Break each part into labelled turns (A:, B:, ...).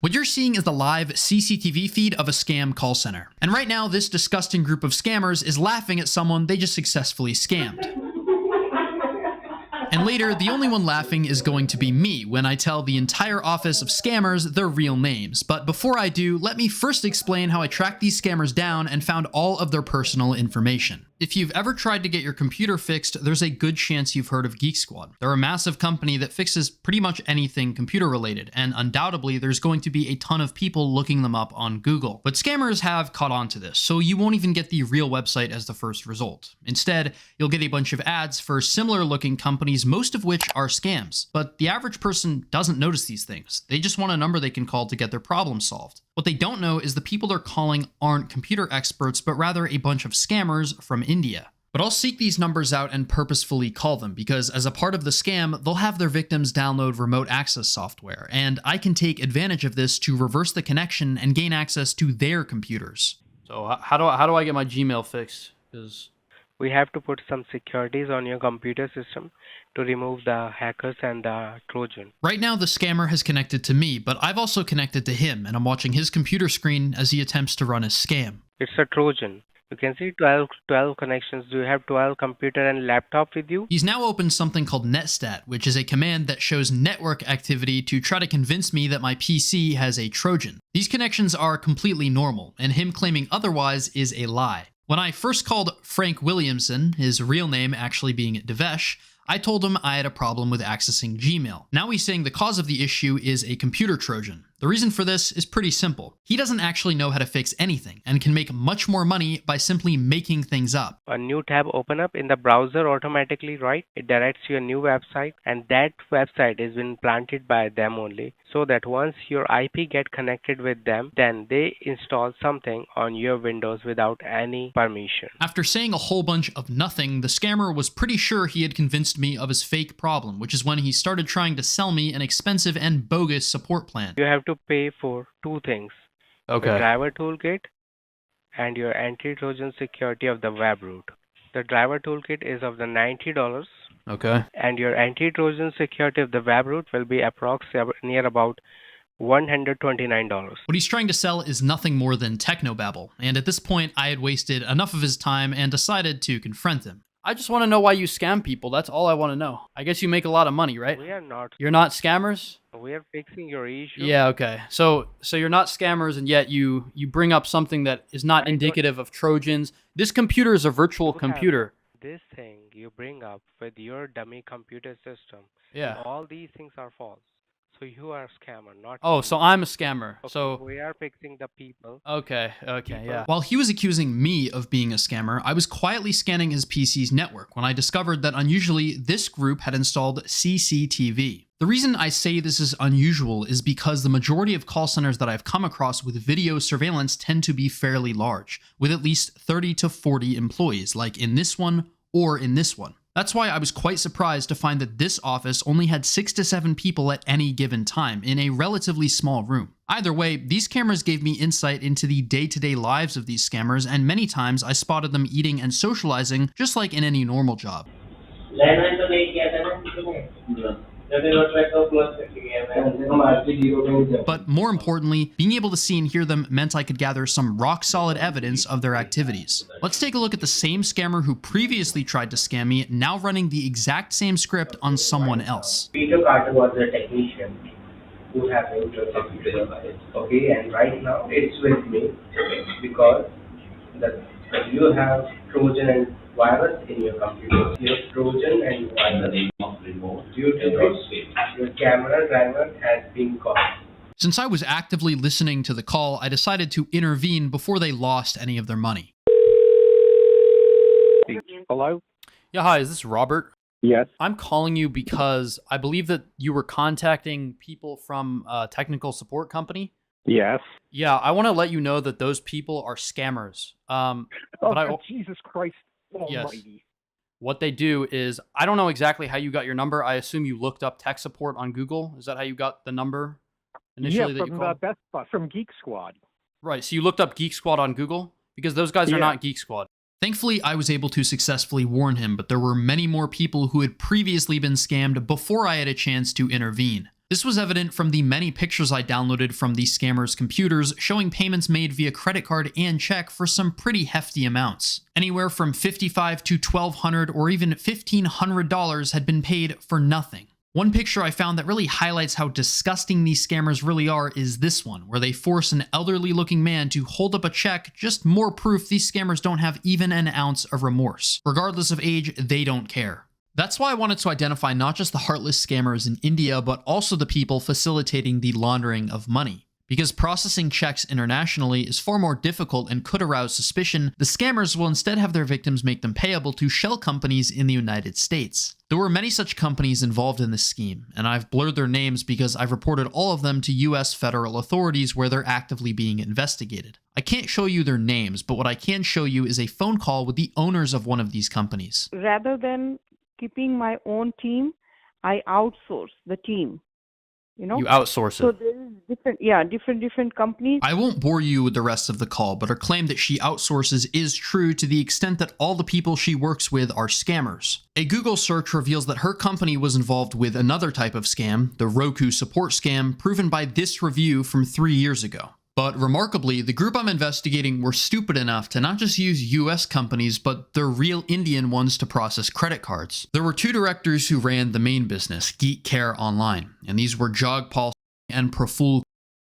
A: What you're seeing is the live CCTV feed of a scam call center. And right now, this disgusting group of scammers is laughing at someone they just successfully scammed. And later, the only one laughing is going to be me when I tell the entire office of scammers their real names. But before I do, let me first explain how I tracked these scammers down and found all of their personal information. If you've ever tried to get your computer fixed, there's a good chance you've heard of Geek Squad. They're a massive company that fixes pretty much anything computer related, and undoubtedly there's going to be a ton of people looking them up on Google. But scammers have caught on to this, so you won't even get the real website as the first result. Instead, you'll get a bunch of ads for similar looking companies, most of which are scams. But the average person doesn't notice these things. They just want a number they can call to get their problem solved. What they don't know is the people they're calling aren't computer experts, but rather a bunch of scammers from India. But I'll seek these numbers out and purposefully call them, because as a part of the scam, they'll have their victims download remote access software, and I can take advantage of this to reverse the connection and gain access to their computers. So how do I get my Gmail fixed? Because
B: we have to put some securities on your computer system to remove the hackers and the Trojan.
A: Right now, the scammer has connected to me, but I've also connected to him, and I'm watching his computer screen as he attempts to run his scam.
B: It's a Trojan. You can see 12 connections. Do you have 12 computer and laptop with you?
A: He's now opened something called netstat, which is a command that shows network activity to try to convince me that my PC has a Trojan. These connections are completely normal, and him claiming otherwise is a lie. When I first called Frank Williamson, his real name actually being Devesh, I told him I had a problem with accessing Gmail. Now he's saying the cause of the issue is a computer Trojan. The reason for this is pretty simple. He doesn't actually know how to fix anything and can make much more money by simply making things up.
B: A new tab open up in the browser automatically, right? It directs you a new website, and that website is been planted by them only, so that once your IP get connected with them, then they install something on your Windows without any permission.
A: After saying a whole bunch of nothing, the scammer was pretty sure he had convinced me of his fake problem, which is when he started trying to sell me an expensive and bogus support plan.
B: You have to pay for two things.
A: Okay.
B: The driver toolkit and your anti-Trojan security of the web root. The driver toolkit is of the $90.
A: Okay.
B: And your anti-Trojan security of the web root will be near about $129.
A: What he's trying to sell is nothing more than technobabble, and at this point I had wasted enough of his time and decided to confront him. I just want to know why you scam people. That's all I want to know. I guess you make a lot of money, right?
B: We are not.
A: You're not scammers?
B: We are fixing your issue.
A: Yeah, okay. So you're not scammers, and yet you bring up something that is not indicative of Trojans. This computer is a virtual computer.
B: This thing you bring up with your dummy computer system.
A: Yeah.
B: All these things are false. So you are a scammer, not
A: Oh,
B: me.
A: so I'm a scammer.
B: Okay,
A: so
B: we are fixing the people.
A: Okay, yeah. While he was accusing me of being a scammer, I was quietly scanning his PC's network when I discovered that unusually this group had installed CCTV. The reason I say this is unusual is because the majority of call centers that I've come across with video surveillance tend to be fairly large, with at least 30 to 40 employees, like in this one or in this one. That's why I was quite surprised to find that this office only had 6 to 7 people at any given time in a relatively small room. Either way, these cameras gave me insight into the day-to-day lives of these scammers, and many times I spotted them eating and socializing just like in any normal job. But more importantly, being able to see and hear them meant I could gather some rock-solid evidence of their activities. Let's take a look at the same scammer who previously tried to scam me, now running the exact same script on someone else.
C: Peter Carter was a technician who has okay, and right now it's with me because you have Trojan and virus in your computer. Your Trojan and virus due to which your camera driver has been caught.
A: Since I was actively listening to the call, I decided to intervene before they lost any of their money.
B: Hello?
A: Yeah, hi, is this Robert?
B: Yes.
A: I'm calling you because I believe that you were contacting people from a technical support company.
B: Yes.
A: Yeah, I want to let you know that those people are scammers.
B: Jesus Christ Almighty.
A: Yes. What they do is, I don't know exactly how you got your number. I assume you looked up tech support on Google. Is that how you got the number initially that you called?
B: Best Buy, from Geek Squad.
A: Right, so you looked up Geek Squad on Google? Because those guys are not Geek Squad. Thankfully, I was able to successfully warn him, but there were many more people who had previously been scammed before I had a chance to intervene. This was evident from the many pictures I downloaded from the scammers' computers showing payments made via credit card and check for some pretty hefty amounts. Anywhere from $55 to $1,200 or even $1,500 had been paid for nothing. One picture I found that really highlights how disgusting these scammers really are is this one, where they force an elderly looking man to hold up a check, just more proof these scammers don't have even an ounce of remorse. Regardless of age, they don't care. That's why I wanted to identify not just the heartless scammers in India, but also the people facilitating the laundering of money. Because processing checks internationally is far more difficult and could arouse suspicion, the scammers will instead have their victims make them payable to shell companies in the United States. There were many such companies involved in this scheme, and I've blurred their names because I've reported all of them to US federal authorities where they're actively being investigated. I can't show you their names, but what I can show you is a phone call with the owners of one of these companies.
D: Rather than keeping my own team, I outsource the team. You
A: outsource it.
D: So there is different companies.
A: I won't bore you with the rest of the call, but her claim that she outsources is true to the extent that all the people she works with are scammers. A Google search reveals that her company was involved with another type of scam, the Roku support scam, proven by this review from 3 years ago. But remarkably, the group I'm investigating were stupid enough to not just use US companies, but their real Indian ones to process credit cards. There were 2 directors who ran the main business, Geek Care Online, and these were Jagpal and Praful.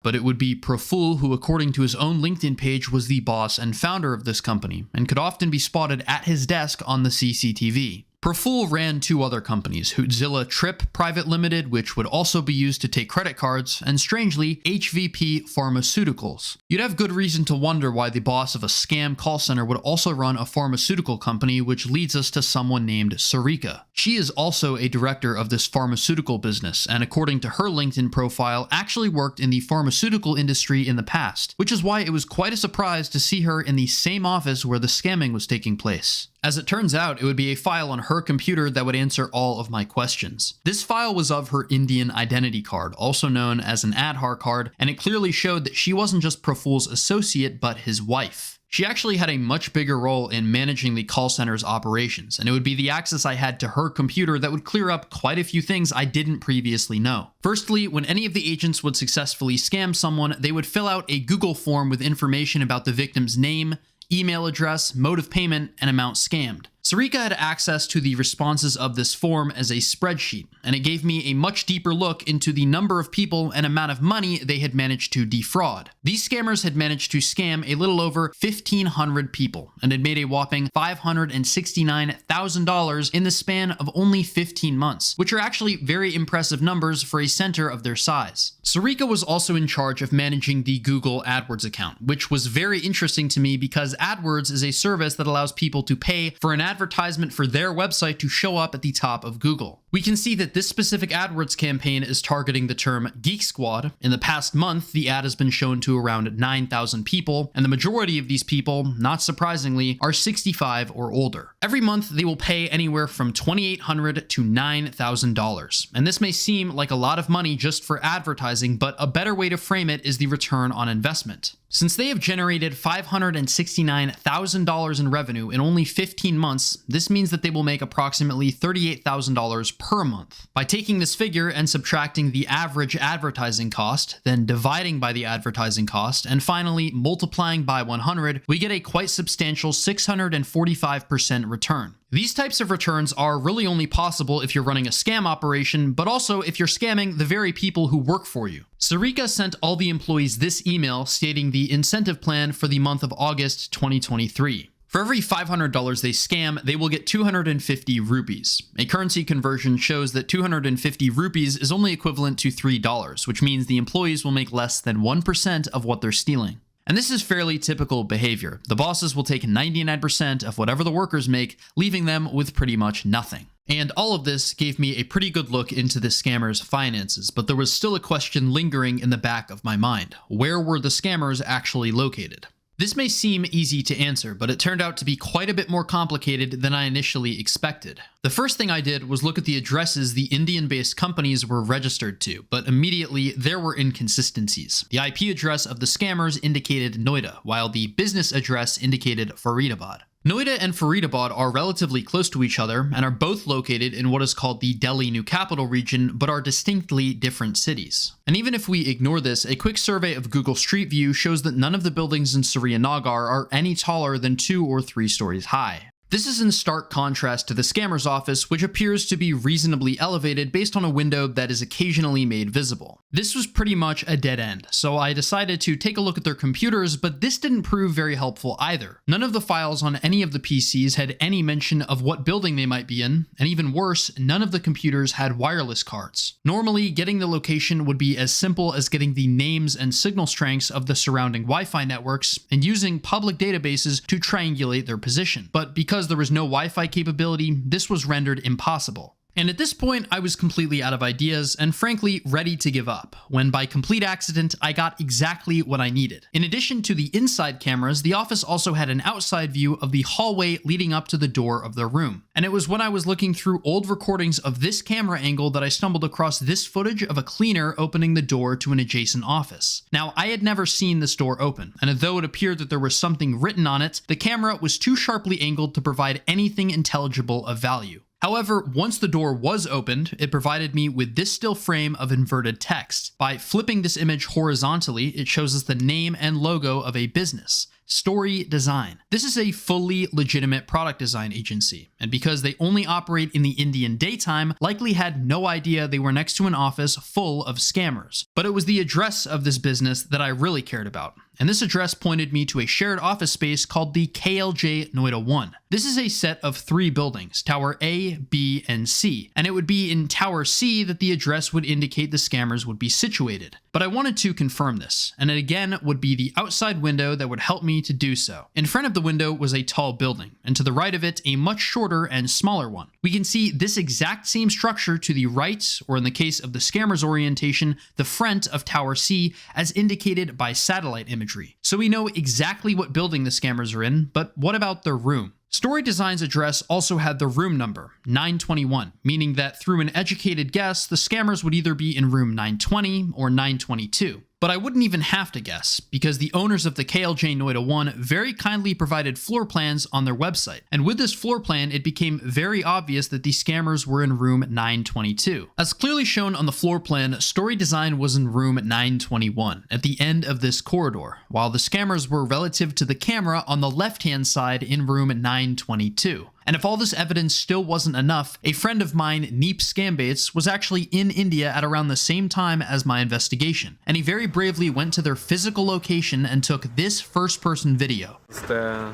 A: But it would be Praful who, according to his own LinkedIn page, was the boss and founder of this company, and could often be spotted at his desk on the CCTV. Praful ran 2 other companies, Hootzilla Trip Private Limited, which would also be used to take credit cards, and strangely, HVP Pharmaceuticals. You'd have good reason to wonder why the boss of a scam call center would also run a pharmaceutical company, which leads us to someone named Sarika. She is also a director of this pharmaceutical business, and according to her LinkedIn profile, actually worked in the pharmaceutical industry in the past, which is why it was quite a surprise to see her in the same office where the scamming was taking place. As it turns out, it would be a file on her computer that would answer all of my questions. This file was of her Indian identity card, also known as an Aadhaar card, and it clearly showed that she wasn't just Praful's associate, but his wife. She actually had a much bigger role in managing the call center's operations, and it would be the access I had to her computer that would clear up quite a few things I didn't previously know. Firstly, when any of the agents would successfully scam someone, they would fill out a Google form with information about the victim's name, email address, mode of payment, and amount scammed. Sarika had access to the responses of this form as a spreadsheet, and it gave me a much deeper look into the number of people and amount of money they had managed to defraud. These scammers had managed to scam a little over 1,500 people, and had made a whopping $569,000 in the span of only 15 months, which are actually very impressive numbers for a center of their size. Sarika was also in charge of managing the Google AdWords account, which was very interesting to me because AdWords is a service that allows people to pay for an advertisement for their website to show up at the top of Google. We can see that this specific AdWords campaign is targeting the term Geek Squad. In the past month, the ad has been shown to around 9,000 people, and the majority of these people, not surprisingly, are 65 or older. Every month, they will pay anywhere from $2,800 to $9,000, and this may seem like a lot of money just for advertising, but a better way to frame it is the return on investment. Since they have generated $569,000 in revenue in only 15 months, this means that they will make approximately $38,000 per month. By taking this figure and subtracting the average advertising cost, then dividing by the advertising cost, and finally multiplying by 100, we get a quite substantial 645% return. These types of returns are really only possible if you're running a scam operation, but also if you're scamming the very people who work for you. Sarika sent all the employees this email stating the incentive plan for the month of August 2023. For every $500 they scam, they will get 250 rupees. A currency conversion shows that 250 rupees is only equivalent to $3, which means the employees will make less than 1% of what they're stealing. And this is fairly typical behavior. The bosses will take 99% of whatever the workers make, leaving them with pretty much nothing. And all of this gave me a pretty good look into the scammer's finances, but there was still a question lingering in the back of my mind. Where were the scammers actually located? This may seem easy to answer, but it turned out to be quite a bit more complicated than I initially expected. The first thing I did was look at the addresses the Indian-based companies were registered to, but immediately there were inconsistencies. The IP address of the scammers indicated Noida, while the business address indicated Faridabad. Noida and Faridabad are relatively close to each other and are both located in what is called the Delhi New Capital region, but are distinctly different cities. And even if we ignore this, a quick survey of Google Street View shows that none of the buildings in Surya-Nagar are any taller than 2 or 3 stories high. This is in stark contrast to the scammer's office, which appears to be reasonably elevated based on a window that is occasionally made visible. This was pretty much a dead end, so I decided to take a look at their computers, but this didn't prove very helpful either. None of the files on any of the PCs had any mention of what building they might be in, and even worse, none of the computers had wireless cards. Normally, getting the location would be as simple as getting the names and signal strengths of the surrounding Wi-Fi networks and using public databases to triangulate their position. But because there was no Wi-Fi capability, this was rendered impossible. And at this point, I was completely out of ideas and frankly ready to give up, when by complete accident, I got exactly what I needed. In addition to the inside cameras, the office also had an outside view of the hallway leading up to the door of their room. And it was when I was looking through old recordings of this camera angle that I stumbled across this footage of a cleaner opening the door to an adjacent office. Now, I had never seen this door open, and though it appeared that there was something written on it, the camera was too sharply angled to provide anything intelligible of value. However, once the door was opened, it provided me with this still frame of inverted text. By flipping this image horizontally, it shows us the name and logo of a business, Story Design. This is a fully legitimate product design agency, and because they only operate in the Indian daytime, likely had no idea they were next to an office full of scammers. But it was the address of this business that I really cared about. And this address pointed me to a shared office space called the KLJ Noida 1. This is a set of 3 buildings, Tower A, B, and C, and it would be in Tower C that the address would indicate the scammers would be situated. But I wanted to confirm this, and it again would be the outside window that would help me to do so. In front of the window was a tall building, and to the right of it, a much shorter and smaller one. We can see this exact same structure to the right, or in the case of the scammer's orientation, the front of Tower C, as indicated by satellite imagery. So we know exactly what building the scammers are in, but what about their room? Story Design's address also had the room number, 921, meaning that through an educated guess, the scammers would either be in room 920 or 922. But I wouldn't even have to guess, because the owners of the KLJ Noida 1 very kindly provided floor plans on their website. And with this floor plan, it became very obvious that the scammers were in room 922. As clearly shown on the floor plan, Story Design was in room 921, at the end of this corridor, while the scammers were relative to the camera on the left-hand side in room 922. And if all this evidence still wasn't enough, a friend of mine, Neep Scambates, was actually in India at around the same time as my investigation, and he very bravely went to their physical location and took this first-person video.
E: It's the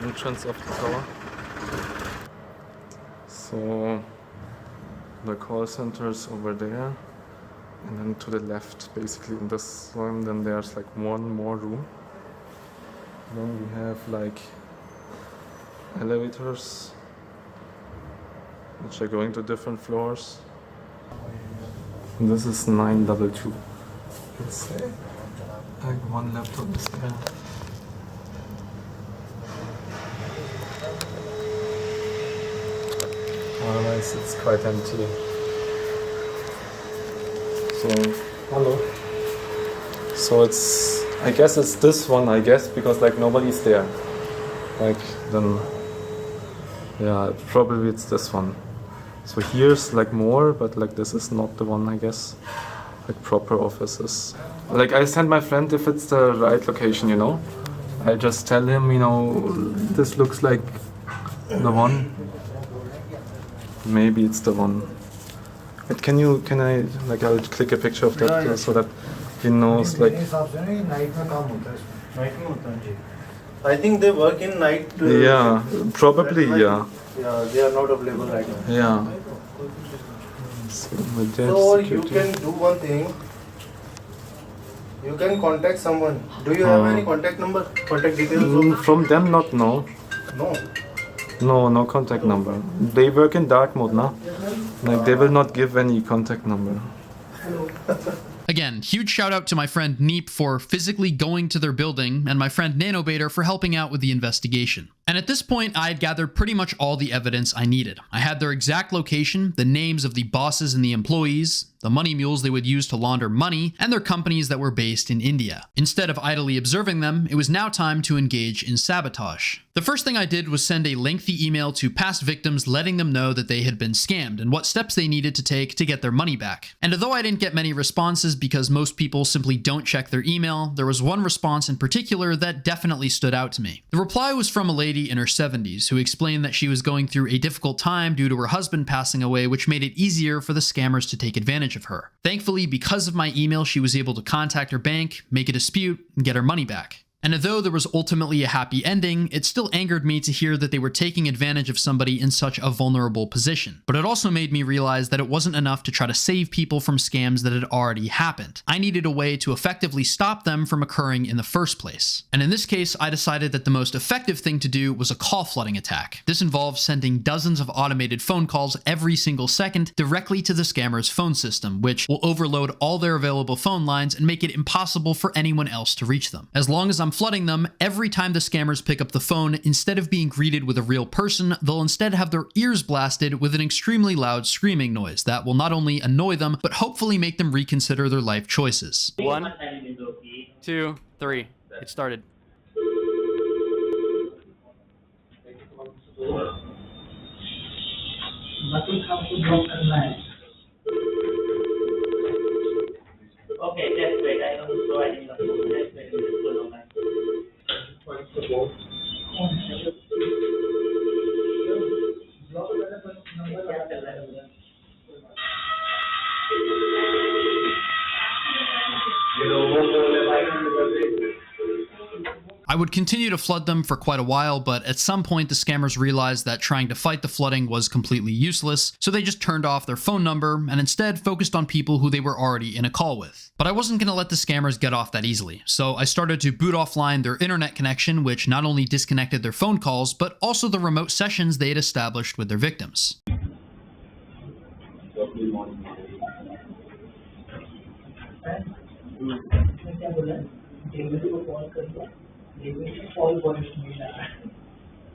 E: entrance of the tower. So the call center is over there, and then to the left, basically in this room, then there's like one more room. Then we have like elevators which are going to different floors. And this is 922. Let's say like one laptop is there. Otherwise it's quite empty. So hello. So it's, I guess it's this one, because like nobody's there. Like then yeah, probably it's this one. So here's like more, but like this is not the one, I guess. Like proper offices. Like I send my friend if it's the right location, you know. I just tell him, you know, this looks like the one. Maybe it's the one. But can I, like I'll click a picture of that so that he knows like.
F: I think they work in night.
E: Yeah, probably, yeah.
F: Yeah, they are not available right now.
E: Yeah.
F: So you can do one thing. You can contact someone. Do you have any contact number? Contact details?
E: From them, not no.
F: No.
E: No contact number. They work in dark mode, now. Like they will not give any contact number.
A: Again, huge shout out to my friend Neep for physically going to their building, and my friend Nanobator for helping out with the investigation. And at this point, I had gathered pretty much all the evidence I needed. I had their exact location, the names of the bosses and the employees, the money mules they would use to launder money, and their companies that were based in India. Instead of idly observing them, it was now time to engage in sabotage. The first thing I did was send a lengthy email to past victims letting them know that they had been scammed and what steps they needed to take to get their money back. And although I didn't get many responses because most people simply don't check their email, there was one response in particular that definitely stood out to me. The reply was from a lady in her 70s who explained that she was going through a difficult time due to her husband passing away, which made it easier for the scammers to take advantage of her. Thankfully, because of my email, she was able to contact her bank, make a dispute, and get her money back. And although there was ultimately a happy ending, it still angered me to hear that they were taking advantage of somebody in such a vulnerable position. But it also made me realize that it wasn't enough to try to save people from scams that had already happened. I needed a way to effectively stop them from occurring in the first place. And in this case, I decided that the most effective thing to do was a call flooding attack. This involves sending dozens of automated phone calls every single second directly to the scammer's phone system, which will overload all their available phone lines and make it impossible for anyone else to reach them. As long as I'm flooding them, every time the scammers pick up the phone, instead of being greeted with a real person, they'll instead have their ears blasted with an extremely loud screaming noise that will not only annoy them, but hopefully make them reconsider their life choices.
G: 1, 2, 3. It started.
H: Okay, just wait. I am providing the phone. Just wait.
A: I would continue to flood them for quite a while, but at some point the scammers realized that trying to fight the flooding was completely useless, so they just turned off their phone number and instead focused on people who they were already in a call with. But I wasn't going to let the scammers get off that easily, so I started to boot offline their internet connection, which not only disconnected their phone calls, but also the remote sessions they had established with their victims.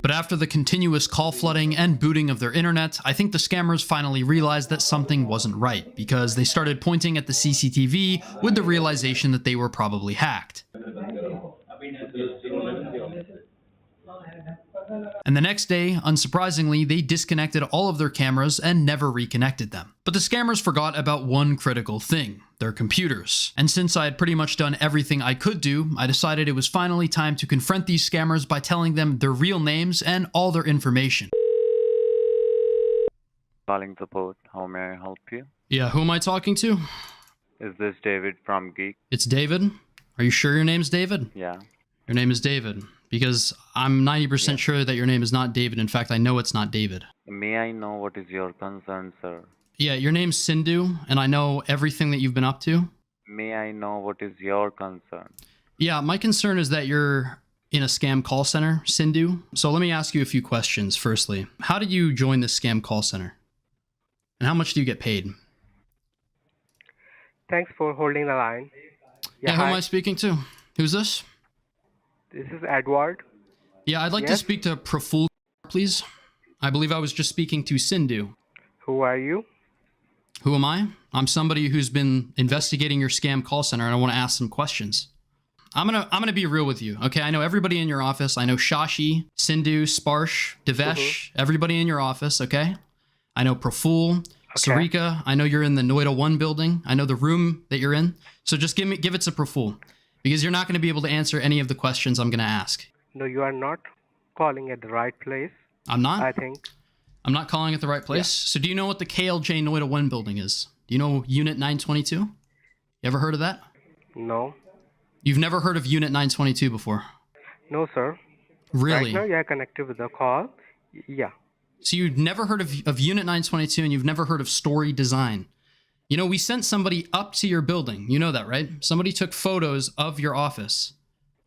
A: But after the continuous call flooding and booting of their internet, I think the scammers finally realized that something wasn't right, because they started pointing at the CCTV with the realization that they were probably hacked. And the next day, unsurprisingly, they disconnected all of their cameras and never reconnected them. But the scammers forgot about one critical thing: their computers. And since I had pretty much done everything I could do, I decided it was finally time to confront these scammers by telling them their real names and all their information.
I: Calling support, how may I help you?
A: Yeah, who am I talking to?
I: Is this David from Geek?
A: It's David. Are you sure your name's David?
I: Yeah.
A: Your name is David. Because I'm 90% sure that your name is not David. In fact, I know it's not David.
I: May I know what is your concern, sir?
A: Yeah, your name's Sindhu, and I know everything that you've been up to.
I: May I know what is your concern?
A: Yeah, my concern is that you're in a scam call center, Sindhu. So let me ask you a few questions. Firstly, how did you join this scam call center? And how much do you get paid?
B: Thanks for holding the line.
A: Yeah, who am
B: hi.
A: I speaking to? Who's this?
B: This is Edward.
A: Yeah, I'd like to
B: Yes?
A: speak to Praful, please. I believe I was just speaking to Sindhu.
B: Who are you?
A: Who am I? I'm somebody who's been investigating your scam call center, and I want to ask some questions. I'm gonna be real with you, okay? I know everybody in your office. I know Shashi, Sindhu, Sparsh, Devesh, everybody in your office, okay? I know Praful, Sarika. I know you're in the Noida 1 building. I know the room that you're in. So just give it to Praful, because you're not going to be able to answer any of the questions I'm going to ask.
B: No, you are not calling at the right place,
A: I'm not?
B: I think.
A: I'm not calling at the right place? So do you know what the KLJ Noida 1 building is? Do you know Unit 922? You ever heard of that?
B: No.
A: You've never heard of Unit 922 before?
B: No, sir.
A: Really?
B: Right now you are connected with the call. Yeah.
A: So you've never heard of Unit 922, and you've never heard of Story Design. You know, we sent somebody up to your building. You know that, right? Somebody took photos of your office.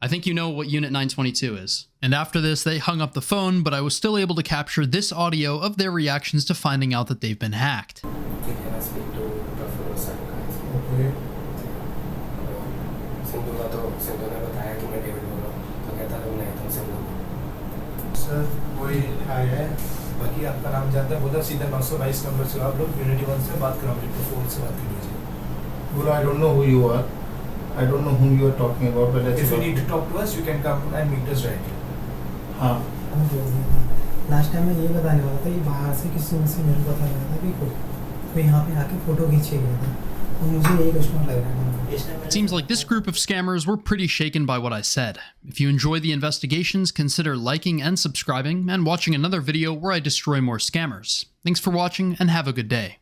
A: I think you know what Unit 922 is. And after this, they hung up the phone, but I was still able to capture this audio of their reactions to finding out that they've been hacked.
C: Can I speak to Praful Sarkar? Okay. Sindhu ने बताया कि मैं David बोल रहा हूँ तो कहता तुम नहीं तुम सिंधु
J: सर वही आया है, बाकी आपका नाम जानता है, बोला सीधा 922 नंबर से आप लोग यूनिटी 1 से बात कराओगे, तो फोन से बात कर लीजिए।
F: बोला I don't know who you are. I don't know whom you are talking about, but let's
J: If you
F: go.
J: need to talk to us, you can come and meet us directly.
F: हाँ
K: last time मैं ये बताने वाला था कि बाहर से किसी से मेरे को पता लगा था कि कोई यहाँ पे आके फोटो खींचे गया था, तो मुझे यही कस्टमर लग रहा है।
A: It seems like this group of scammers were pretty shaken by what I said. If you enjoy the investigations, consider liking and subscribing and watching another video where I destroy more scammers. Thanks for watching and have a good day.